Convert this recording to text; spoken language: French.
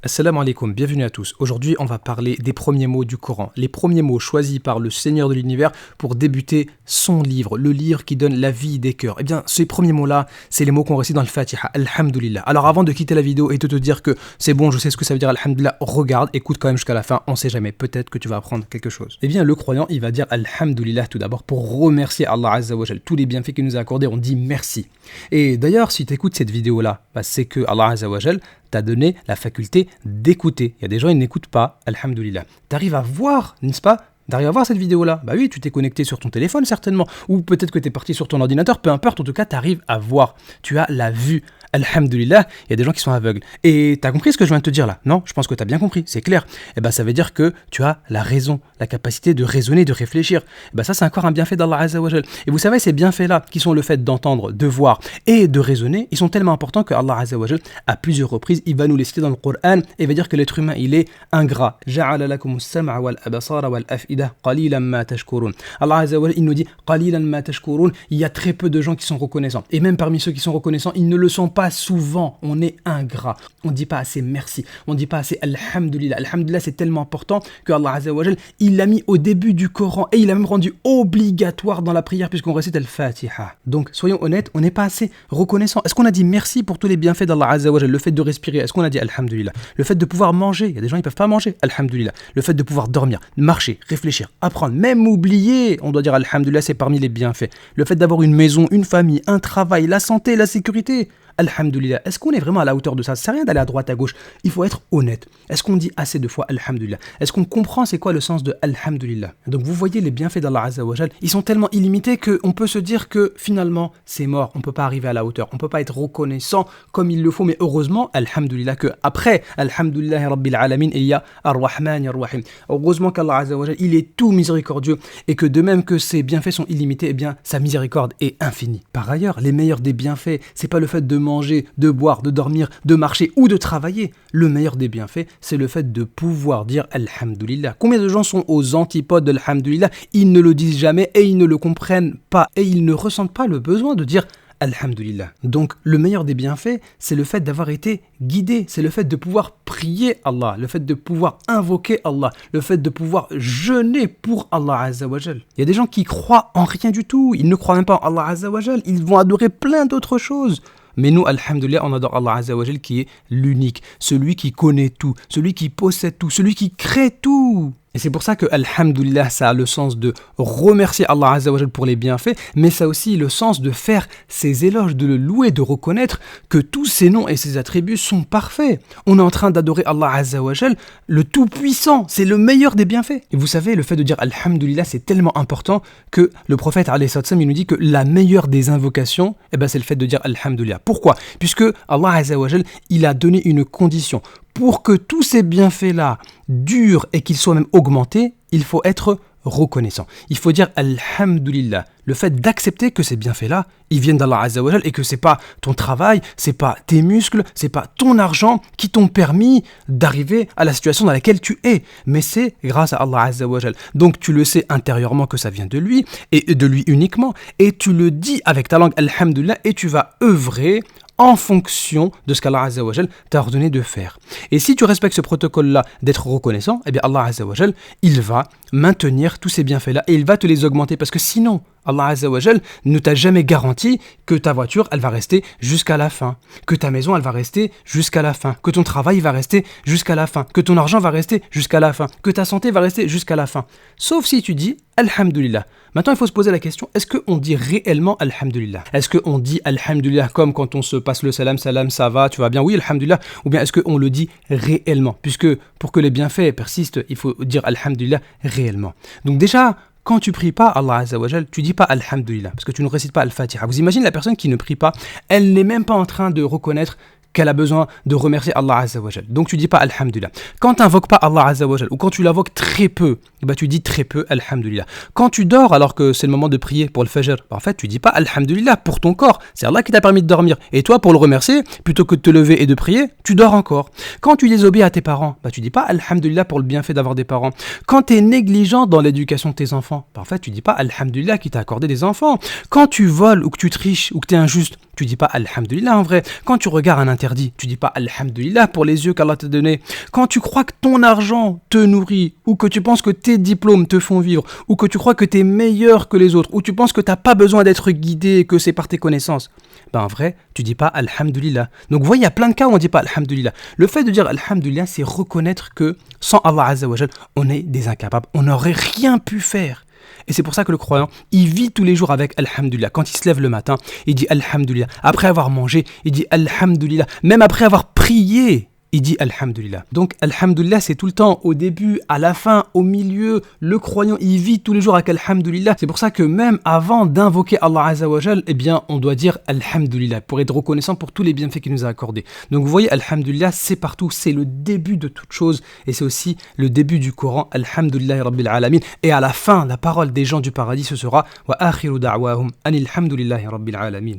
Assalamu alaikum, bienvenue à tous. Aujourd'hui, on va parler des premiers mots du Coran, les premiers mots choisis par le Seigneur de l'univers pour débuter son livre, le livre qui donne la vie des cœurs. Eh bien, ces premiers mots-là, c'est les mots qu'on récite dans le Fatiha, Alhamdulillah. Alors avant de quitter la vidéo et de te dire que c'est bon, je sais ce que ça veut dire Alhamdulillah, regarde, écoute quand même jusqu'à la fin, on sait jamais, peut-être que tu vas apprendre quelque chose. Eh bien, le croyant, il va dire Alhamdulillah tout d'abord pour remercier Allah Azza wa Jal. Tous les bienfaits qu'il nous a accordés, on dit merci. Et d'ailleurs, si tu écoutes cette vidéo-là, c'est que Allah Azza wa Jal t'a donné la faculté d'écouter. Il y a des gens, ils n'écoutent pas, alhamdoulilah. Tu arrives à voir, n'est-ce pas? D'arriver à voir cette vidéo-là. Bah oui, tu t'es connecté sur ton téléphone certainement, ou peut-être que tu es parti sur ton ordinateur, peu importe, en tout cas, tu arrives à voir. Tu as la vue. Alhamdulillah, il y a des gens qui sont aveugles. Et tu as compris ce que je viens de te dire là? Non, je pense que tu as bien compris, c'est clair. Et ben ça veut dire que tu as la raison, la capacité de raisonner, de réfléchir. Et ben ça, c'est encore un bienfait d'Allah Azza wa Jal. Et vous savez, ces bienfaits-là, qui sont le fait d'entendre, de voir et de raisonner, ils sont tellement importants que Allah Azza wa Jal, à plusieurs reprises, il va nous les citer dans le Coran et il va dire que l'être humain, il est ingrat. Ja'ala lakum as-sam'a wal absara wal af'ida qalilan ma tashkurun. Allah Azza wa Jal, il nous dit qalilan ma tashkurun. Il y a très peu de gens qui sont reconnaissants. Et même parmi ceux qui sont reconnaissants, ils ne le sont pas souvent. On est ingrat. On ne dit pas assez merci. On ne dit pas assez alhamdulillah. Alhamdulillah, c'est tellement important que Allah Azza wa Jal, il l'a mis au début du Coran et il l'a même rendu obligatoire dans la prière puisqu'on récite al-Fatiha. Donc, soyons honnêtes, on n'est pas assez reconnaissant. Est-ce qu'on a dit merci pour tous les bienfaits d'Allah Azza wa Jal? Le fait de respirer, est-ce qu'on a dit alhamdulillah? Le fait de pouvoir manger, il y a des gens qui ne peuvent pas manger, alhamdulillah. Le fait de pouvoir dormir, marcher, réfléchir, apprendre, même oublier, on doit dire alhamdulillah, c'est parmi les bienfaits. Le fait d'avoir une maison, une famille, un travail, la santé, la sécurité, alhamdulillah. Est-ce qu'on est vraiment à la hauteur de ça? Ça sert à rien d'aller à droite, à gauche. Il faut être honnête. Est-ce qu'on dit assez de fois alhamdulillah? Est-ce qu'on comprend c'est quoi le sens de alhamdulillah? Donc vous voyez les bienfaits d'Allah Azza wa Jal, ils sont tellement illimités qu'on peut se dire que finalement c'est mort. On ne peut pas arriver à la hauteur. On ne peut pas être reconnaissant comme il le faut. Mais heureusement, alhamdulillah, que après alhamdulillah rabbil alamin, il y a ar-Rahman ar-Rahim. Heureusement qu'Allah Azza wa Jal, il est tout miséricordieux et que de même que ses bienfaits sont illimités, eh bien sa miséricorde est infinie. Par ailleurs, les meilleurs des bienfaits, c'est pas le fait de manger, de boire, de dormir, de marcher ou de travailler. Le meilleur des bienfaits, c'est le fait de pouvoir dire alhamdulillah. Combien de gens sont aux antipodes de l'alhamdulillah? Ils ne le disent jamais et ils ne le comprennent pas et ils ne ressentent pas le besoin de dire alhamdulillah. Donc le meilleur des bienfaits, c'est le fait d'avoir été guidé, c'est le fait de pouvoir prier Allah, le fait de pouvoir invoquer Allah, le fait de pouvoir jeûner pour Allah Azza wa Jal. Il y a des gens qui croient en rien du tout, ils ne croient même pas en Allah Azza wa Jal, ils vont adorer plein d'autres choses. Mais nous, alhamdulillah, on adore Allah Azza wa Jal qui est l'unique, celui qui connaît tout, celui qui possède tout, celui qui crée tout. Et c'est pour ça que alhamdulillah, ça a le sens de remercier Allah Azza wa Jal pour les bienfaits, mais ça a aussi le sens de faire ses éloges, de le louer, de reconnaître que tous ses noms et ses attributs sont parfaits. On est en train d'adorer Allah Azza wa Jal, le tout-puissant, c'est le meilleur des bienfaits. Et vous savez, le fait de dire alhamdulillah, c'est tellement important que le prophète alayhi salam, il nous dit que la meilleure des invocations, c'est le fait de dire alhamdulillah. Pourquoi? Puisque Allah Azza wa Jal, il a donné une condition. Pour que tous ces bienfaits-là durent et qu'ils soient même augmentés, il faut être reconnaissant. Il faut dire alhamdulillah. Le fait d'accepter que ces bienfaits-là, ils viennent d'Allah Azza wa Jal et que c'est pas ton travail, c'est pas tes muscles, c'est pas ton argent qui t'ont permis d'arriver à la situation dans laquelle tu es, mais c'est grâce à Allah Azza wa Jal. Donc tu le sais intérieurement que ça vient de lui et de lui uniquement et tu le dis avec ta langue alhamdulillah et tu vas œuvrer en fonction de ce qu'Allah Azza wa Jal t'a ordonné de faire. Et si tu respectes ce protocole-là d'être reconnaissant, eh bien Allah Azza wa Jal, il va maintenir tous ces bienfaits-là et il va te les augmenter parce que sinon, Allah Azza wa Jal ne t'a jamais garanti que ta voiture, elle va rester jusqu'à la fin, que ta maison, elle va rester jusqu'à la fin, que ton travail va rester jusqu'à la fin, que ton argent va rester jusqu'à la fin, que ta santé va rester jusqu'à la fin. Sauf si tu dis alhamdulillah. Maintenant, il faut se poser la question, est-ce qu'on dit réellement alhamdulillah? Est-ce qu'on dit alhamdulillah comme quand on se passe le salam, ça va, tu vas bien, oui, alhamdulillah, ou bien est-ce qu'on le dit réellement? Puisque pour que les bienfaits persistent, il faut dire alhamdulillah réellement. Donc déjà, quand tu pries pas Allah Azza wa Jal, tu dis pas alhamdulillah, parce que tu ne récites pas al-Fatiha. Vous imaginez la personne qui ne prie pas, elle n'est même pas en train de reconnaître qu'elle a besoin de remercier Allah Azza wa Jal. Donc tu dis pas alhamdulillah. Quand tu n'invoques pas Allah Azza wa Jal, ou quand tu l'invoques très peu, tu dis très peu alhamdulillah. Quand tu dors alors que c'est le moment de prier pour le fajr, en fait tu dis pas alhamdulillah pour ton corps. C'est Allah qui t'a permis de dormir. Et toi pour le remercier, plutôt que de te lever et de prier, tu dors encore. Quand tu désobéis à tes parents, tu dis pas alhamdulillah pour le bienfait d'avoir des parents. Quand tu es négligent dans l'éducation de tes enfants, en fait tu dis pas alhamdulillah qui t'a accordé des enfants. Quand tu voles ou que tu triches ou que tu es injuste, tu dis pas Alhamdulillah en vrai. Quand tu regardes un interdit, tu dis pas Alhamdulillah pour les yeux qu'Allah t'a donné. Quand tu crois que ton argent te nourrit, ou que tu penses que tes diplômes te font vivre, ou que tu crois que tu es meilleur que les autres, ou tu penses que tu n'as pas besoin d'être guidé et que c'est par tes connaissances, ben en vrai, tu dis pas Alhamdulillah. Donc vous voyez, il y a plein de cas où on dit pas Alhamdulillah. Le fait de dire Alhamdulillah, c'est reconnaître que sans Allah Azza wa Jal, on est des incapables, on n'aurait rien pu faire. Et c'est pour ça que le croyant, il vit tous les jours avec Alhamdulillah. Quand il se lève le matin, il dit Alhamdulillah. Après avoir mangé, il dit Alhamdulillah. Même après avoir prié, il dit Alhamdulillah. Donc Alhamdulillah, c'est tout le temps, au début, à la fin, au milieu. Le croyant, il vit tous les jours avec Alhamdulillah. C'est pour ça que même avant d'invoquer Allah Azza wa Jal, eh bien, on doit dire Alhamdulillah pour être reconnaissant pour tous les bienfaits qu'il nous a accordés. Donc vous voyez, Alhamdulillah, c'est partout, c'est le début de toute chose et c'est aussi le début du Coran. Alhamdulillah Rabbil Alamin. Et à la fin, la parole des gens du paradis, ce sera Wa akhiru da'wahum anil hamdulillahi Rabbil Alamin.